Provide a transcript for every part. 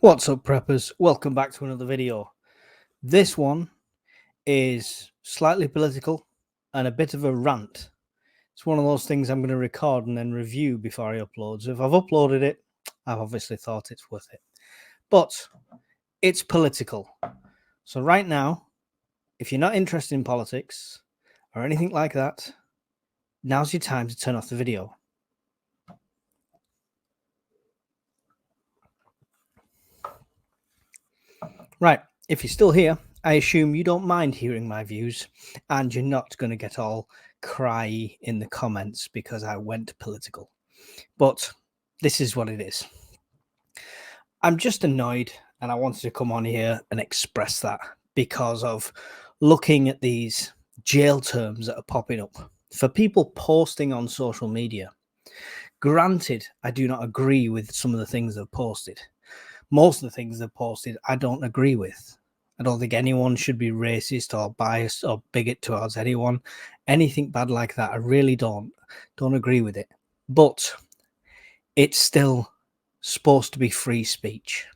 What's up, preppers? Welcome back to another video. This one is slightly political and a bit of a rant. It's one of those things I'm going to record and then review before I upload. So if I've uploaded it, I've obviously thought it's worth it. But it's political. So right now, if you're not interested in politics or anything like that, now's your time to turn off the video. Right, if you're still here, I assume you don't mind hearing my views and you're not going to get all cryy in the comments because I went political. But this is what it is. I'm just annoyed and I wanted to come on here and express that because of looking at these jail terms that are popping up for people posting on social media. Granted, I do not agree with some of the things they've posted. Most of the things they've posted, I don't agree with. I don't think anyone should be racist or biased or bigot towards anyone. Anything bad like that, I really don't agree with it. But it's still supposed to be free speech.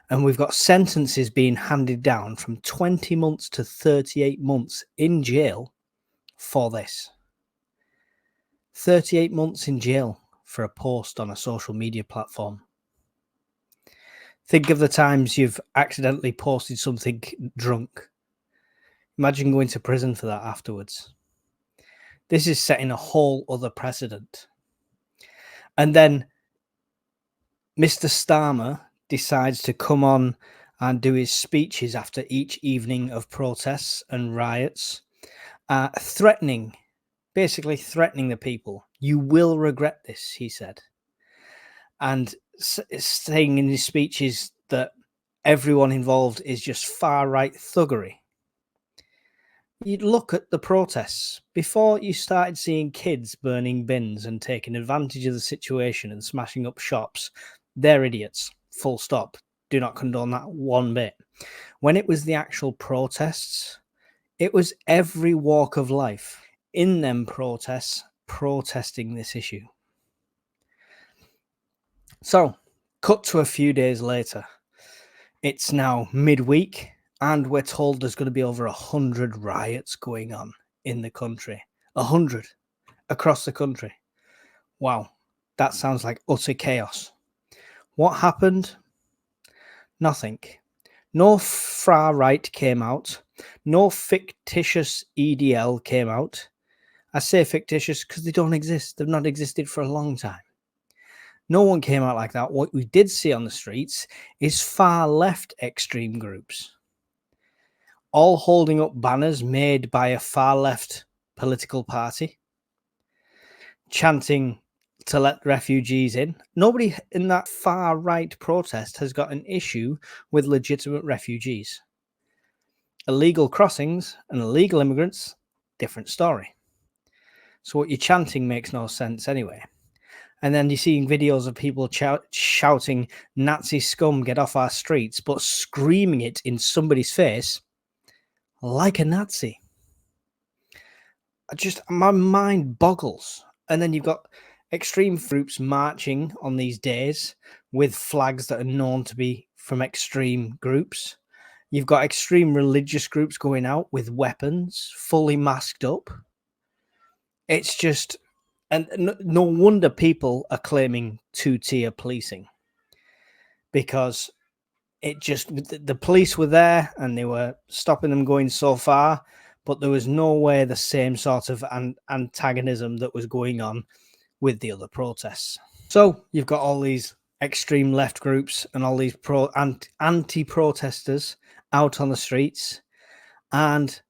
And we've got sentences being handed down from 20 months to 38 months in jail for this. 38 months in jail for a post on a social media platform. Think of the times you've accidentally posted something drunk. Imagine going to prison for that afterwards. This is setting a whole other precedent. And then Mr. Starmer decides to come on and do his speeches after each evening of protests and riots, basically threatening the people. You will regret this, he said. And saying in his speeches that everyone involved is just far-right thuggery. You'd look at the protests. Before you started seeing kids burning bins and taking advantage of the situation and smashing up shops, they're idiots. Full stop. Do not condone that one bit. When it was the actual protests, it was every walk of life in them protests protesting this issue. So, cut to a few days later. It's now midweek, and we're told there's going to be over 100 riots going on in the country. 100 across the country. Wow, that sounds like utter chaos. What happened? Nothing. No far right came out. No fictitious EDL came out. I say fictitious because they don't exist. They've not existed for a long time. No one came out like that. What we did see on the streets is far left extreme groups, all holding up banners made by a far left political party, chanting to let refugees in. Nobody in that far right protest has got an issue with legitimate refugees. Illegal crossings and illegal immigrants, different story. So what you're chanting makes no sense anyway. And then you're seeing videos of people shouting, "Nazi scum, get off our streets," but screaming it in somebody's face like a Nazi. My mind boggles. And then you've got extreme groups marching on these days with flags that are known to be from extreme groups. You've got extreme religious groups going out with weapons, fully masked up. It's just... And no wonder people are claiming two-tier policing, because the police were there and they were stopping them going so far, but there was no way the same sort of antagonism that was going on with the other protests. So you've got all these extreme left groups and all these anti-protesters out on the streets, and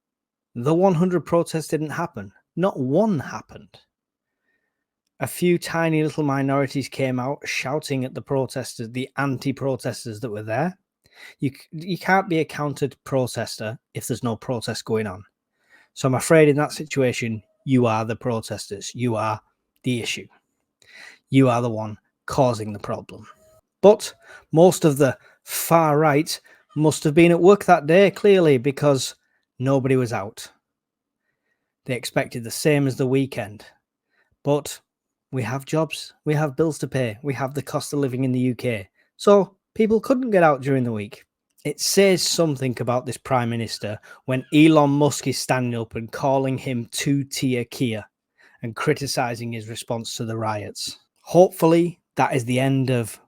the 100 protests didn't happen. Not one happened. A few tiny little minorities came out shouting at the protesters, the anti-protesters that were there. You can't be a countered protester if there's no protest going on. So I'm afraid in that situation, you are the protesters. You are the issue. You are the one causing the problem. But most of the far right must have been at work that day, clearly, because nobody was out. They expected the same as the weekend. But we have jobs, we have bills to pay, we have the cost of living in the UK. So People couldn't get out during the week. It says something about this Prime Minister when Elon Musk is standing up and calling him two-tier Kia and criticising his response to the riots. Hopefully, that is the end of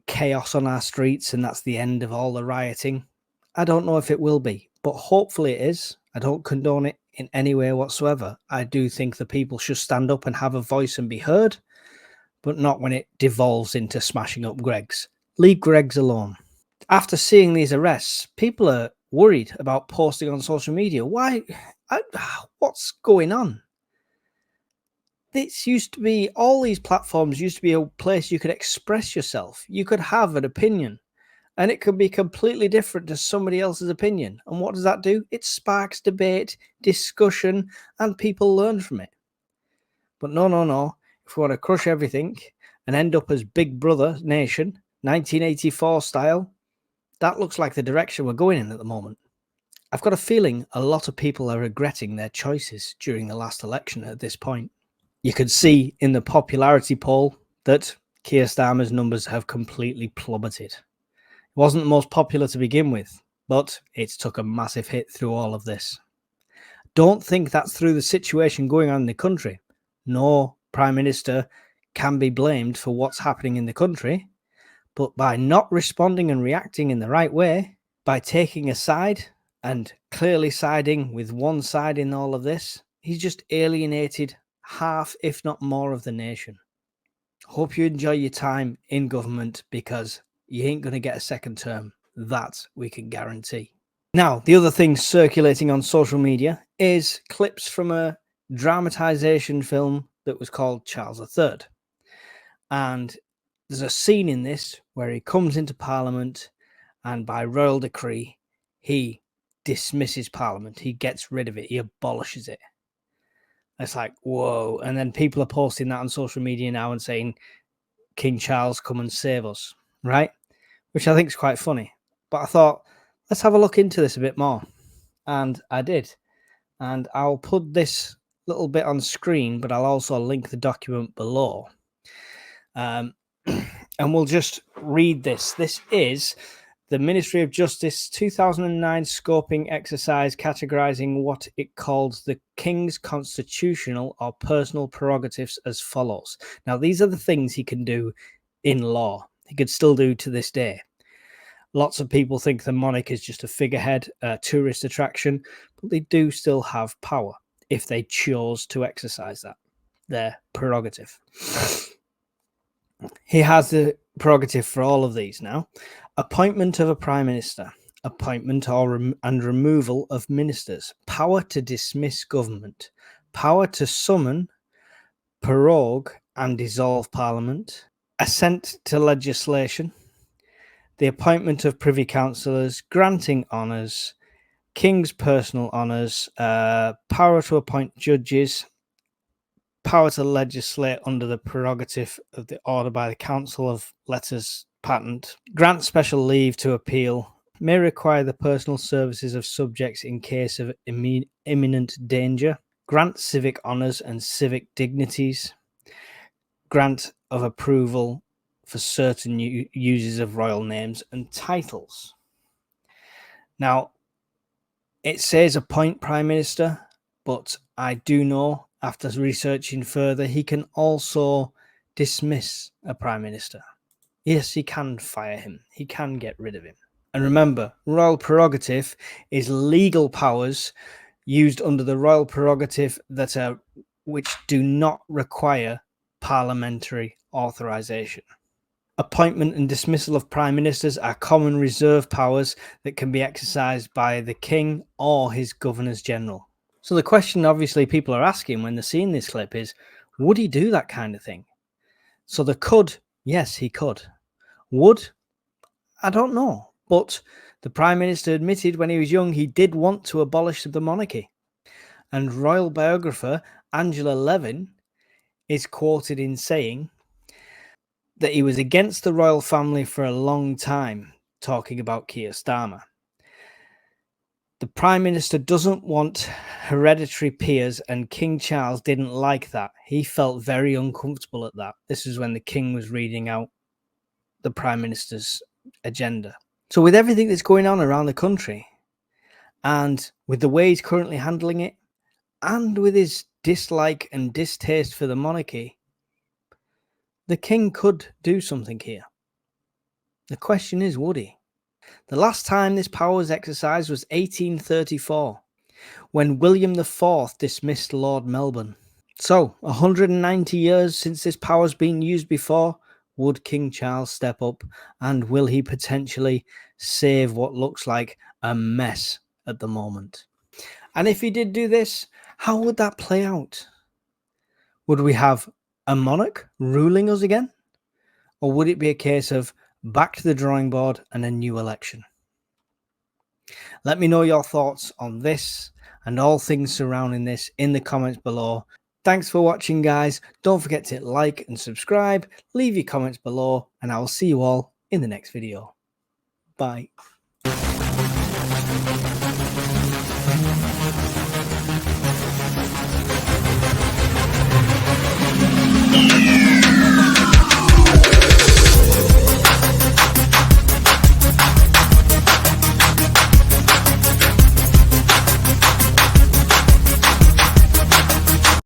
chaos on our streets and that's the end of all the rioting. I don't know if it will be, but hopefully it is. I don't condone it in any way whatsoever. I do think the people should stand up and have a voice and be heard, but not when it devolves into smashing up Greggs. Leave Greggs alone. After seeing these arrests, people are worried about posting on social media. Why? What's going on? This used to be, all these platforms used to be a place you could express yourself. You could have an opinion and it could be completely different to somebody else's opinion. And what does that do? It sparks debate, discussion, and people learn from it. But no. If we want to crush everything and end up as Big Brother nation, 1984 style, that looks like the direction we're going in at the moment. I've got a feeling a lot of people are regretting their choices during the last election at this point. You could see in the popularity poll that Keir Starmer's numbers have completely plummeted. It wasn't the most popular to begin with, but it's took a massive hit through all of this. Don't think that's through the situation going on in the country. No Prime Minister can be blamed for what's happening in the country, but by not responding and reacting in the right way, by taking a side and clearly siding with one side in all of this, he's just alienated half, if not more, of the nation. Hope you enjoy your time in government because you ain't going to get a second term. That we can guarantee. Now, the other thing circulating on social media is clips from a dramatization film that was called Charles III. And there's a scene in this where he comes into Parliament and by royal decree, he dismisses Parliament. He gets rid of it. He abolishes it. It's like, whoa. And then people are posting that on social media now and saying, King Charles, come and save us, right? Which I think is quite funny. But I thought, let's have a look into this a bit more. And I did. And I'll put this little bit on screen, but I'll also link the document below. And we'll just read this. This is the Ministry of Justice 2009 scoping exercise categorizing what it called the King's constitutional or personal prerogatives as follows. Now, these are the things he can do in law. He could still do to this day. Lots of people think the monarch is just a figurehead, a tourist attraction, but they do still have power if they chose to exercise that, their prerogative. He has the prerogative for all of these now. Appointment of a prime minister, appointment and removal of ministers, power to dismiss government, power to summon, prorogue and dissolve parliament, assent to legislation, the appointment of privy councillors, granting honours, king's personal honours, power to appoint judges, power to legislate under the prerogative of the order by the Council of Letters Patent, grant special leave to appeal, may require the personal services of subjects in case of imminent danger, grant civic honours and civic dignities, grant of approval for certain uses of royal names and titles. Now, it says appoint Prime Minister, but I do know, after researching further, he can also dismiss a Prime Minister. Yes, he can fire him. He can get rid of him. And remember, royal prerogative is legal powers used under the royal prerogative that are which do not require parliamentary authorization. Appointment and dismissal of prime ministers are common reserve powers that can be exercised by the king or his governors general. So the question obviously people are asking when they're seeing this clip is, would he do that kind of thing? So the could, yes, he could. Would? I don't know. But the prime minister admitted when he was young he did want to abolish the monarchy. And royal biographer Angela Levin is quoted in saying that he was against the royal family for a long time, talking about Keir Starmer. The Prime Minister doesn't want hereditary peers, and King Charles didn't like that. He felt very uncomfortable at that. This is when the King was reading out the Prime Minister's agenda. So with everything that's going on around the country, and with the way he's currently handling it, and with his dislike and distaste for the monarchy, the king could do something here. The question is, would he? The last time this power was exercised was 1834, when William IV dismissed Lord Melbourne. So, 190 years since this power's been used before, would King Charles step up, and will he potentially save what looks like a mess at the moment? And if he did do this, how would that play out? Would we have a monarch ruling us again? Or would it be a case of back to the drawing board and a new election? Let me know your thoughts on this and all things surrounding this in the comments below. Thanks for watching, guys. Don't forget to like and subscribe, leave your comments below, and I will see you all in the next video. Bye.